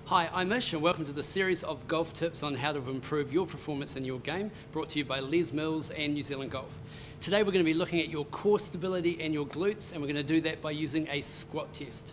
Hi, I'm Ish and welcome to the series of golf tips on how to improve your performance in your game, brought to you by Les Mills and New Zealand Golf. Today we're going to be looking at your core stability and your glutes, and we're going to do that by using a squat test.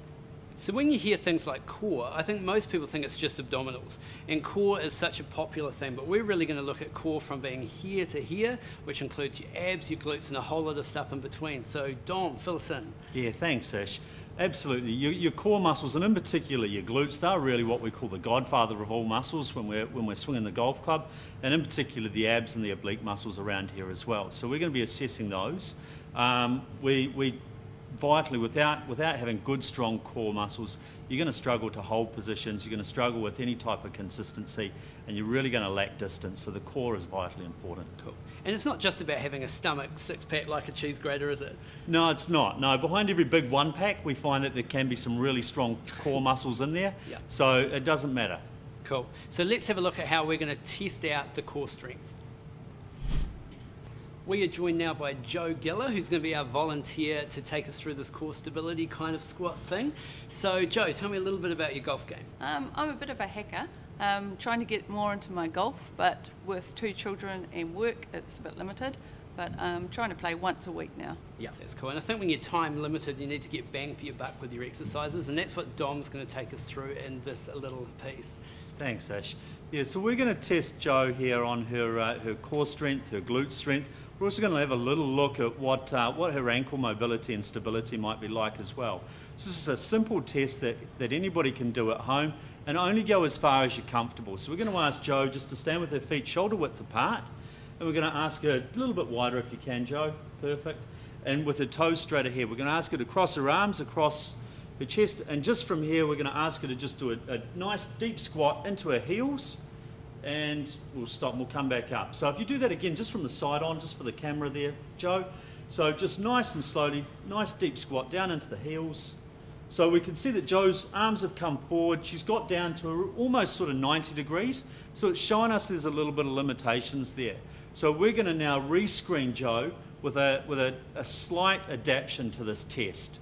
So when you hear things like core, I think most people think it's just abdominals, and core is such a popular thing, but we're really going to look at core from being here to here, which includes your abs, your glutes, and a whole lot of stuff in between. So Dom, fill us in. Yeah, thanks Ish. Absolutely. Your core muscles, and in particular your glutes, they're really what we call the godfather of all muscles when we're swinging the golf club, and in particular the abs and the oblique muscles around here as well. So we're going to be assessing those. Vitally, without having good, strong core muscles, you're going to struggle to hold positions, you're going to struggle with any type of consistency, and you're really going to lack distance. So the core is vitally important. Cool. And it's not just about having a stomach six-pack like a cheese grater, is it? No, it's not. No, behind every big one-pack, we find that there can be some really strong core muscles in there, Yeah. So it doesn't matter. Cool. So let's have a look at how we're going to test out the core strength. We are joined now by Joe Giller, who's going to be our volunteer to take us through this core stability kind of squat thing. So Joe, tell me a little bit about your golf game. I'm a bit of a hacker, trying to get more into my golf, but with 2 children and work, it's a bit limited. But I'm trying to play once a week now. Yeah, that's cool. And I think when you're time limited, you need to get bang for your buck with your exercises, and that's what Dom's going to take us through in this little piece. Thanks, Ash. Yeah, so we're going to test Jo here on her core strength, her glute strength. We're also going to have a little look at what her ankle mobility and stability might be like as well. So this is a simple test that anybody can do at home, and only go as far as you're comfortable. So we're going to ask Jo just to stand with her feet shoulder width apart, and we're going to ask her a little bit wider if you can, Jo. Perfect. And with her toes straight ahead, we're going to ask her to cross her arms across her chest, and just from here we're going to ask her to just do a nice deep squat into her heels, and we'll stop and we'll come back up. So if you do that again, just from the side on, just for the camera there, Jo. So just nice and slowly, nice deep squat down into the heels. So we can see that Jo's arms have come forward. She's got down to almost sort of 90 degrees. So it's showing us there's a little bit of limitations there. So we're going to now rescreen Jo with a slight adaptation to this test.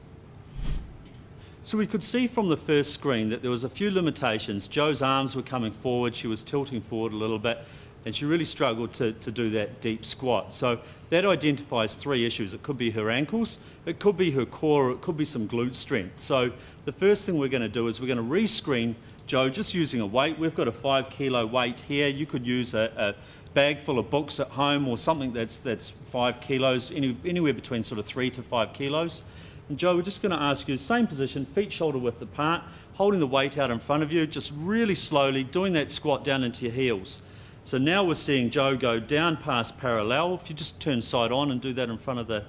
So we could see from the first screen that there was a few limitations. Jo's arms were coming forward, she was tilting forward a little bit, and she really struggled to do that deep squat. So that identifies 3 issues. It could be her ankles, it could be her core, or it could be some glute strength. So the first thing we're going to do is we're going to rescreen Jo just using a weight. We've got a 5 kilo weight here. You could use a bag full of books at home, or something that's 5 kilos, anywhere between sort of 3 to 5 kilos. And Jo, we're just going to ask you, same position, feet shoulder width apart, holding the weight out in front of you, just really slowly doing that squat down into your heels. So now we're seeing Jo go down past parallel. If you just turn side on and do that in front of the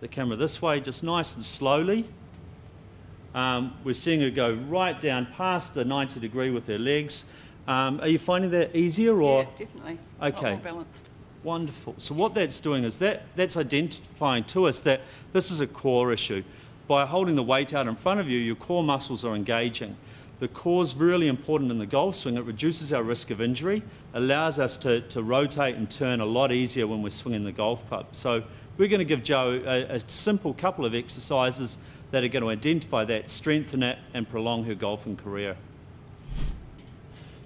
camera this way, just nice and slowly. We're seeing her go right down past the 90 degree with her legs. Are you finding that easier? Or? Yeah, definitely. Okay. A lot more balanced. Wonderful. So what that's doing is that's identifying to us that this is a core issue. By holding the weight out in front of you, your core muscles are engaging. The core is really important in the golf swing. It reduces our risk of injury, allows us to rotate and turn a lot easier when we're swinging the golf club. So we're going to give Jo a simple couple of exercises that are going to identify that, strengthen it, and prolong her golfing career.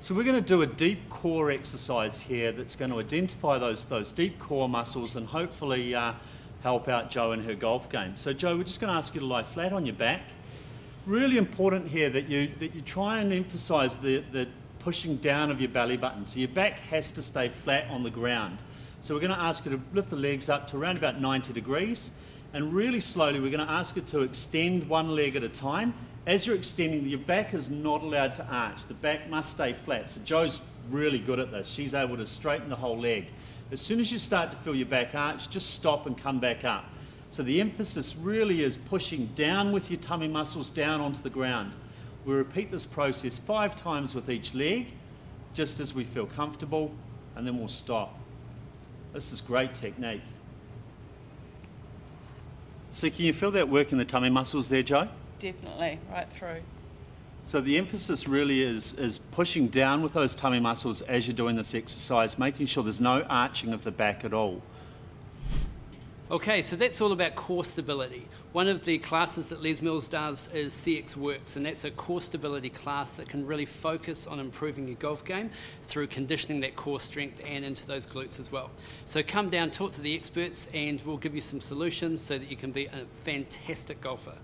So we're going to do a deep core exercise here that's going to identify those deep core muscles and hopefully help out Jo in her golf game. So Jo, we're just going to ask you to lie flat on your back. Really important here that you try and emphasize the pushing down of your belly button. So your back has to stay flat on the ground. So we're going to ask you to lift the legs up to around about 90 degrees, and really slowly we're going to ask you to extend one leg at a time. As you're extending, your back is not allowed to arch. The back must stay flat. So Jo's really good at this. She's able to straighten the whole leg. As soon as you start to feel your back arch, just stop and come back up. So the emphasis really is pushing down with your tummy muscles down onto the ground. We repeat this process 5 times with each leg, just as we feel comfortable, and then we'll stop. This is great technique. So can you feel that work in the tummy muscles there, Jo? Definitely, right through. So the emphasis really is pushing down with those tummy muscles as you're doing this exercise, making sure there's no arching of the back at all. Okay, so that's all about core stability. One of the classes that Les Mills does is CX Works, and that's a core stability class that can really focus on improving your golf game through conditioning that core strength and into those glutes as well. So come down, talk to the experts, and we'll give you some solutions so that you can be a fantastic golfer.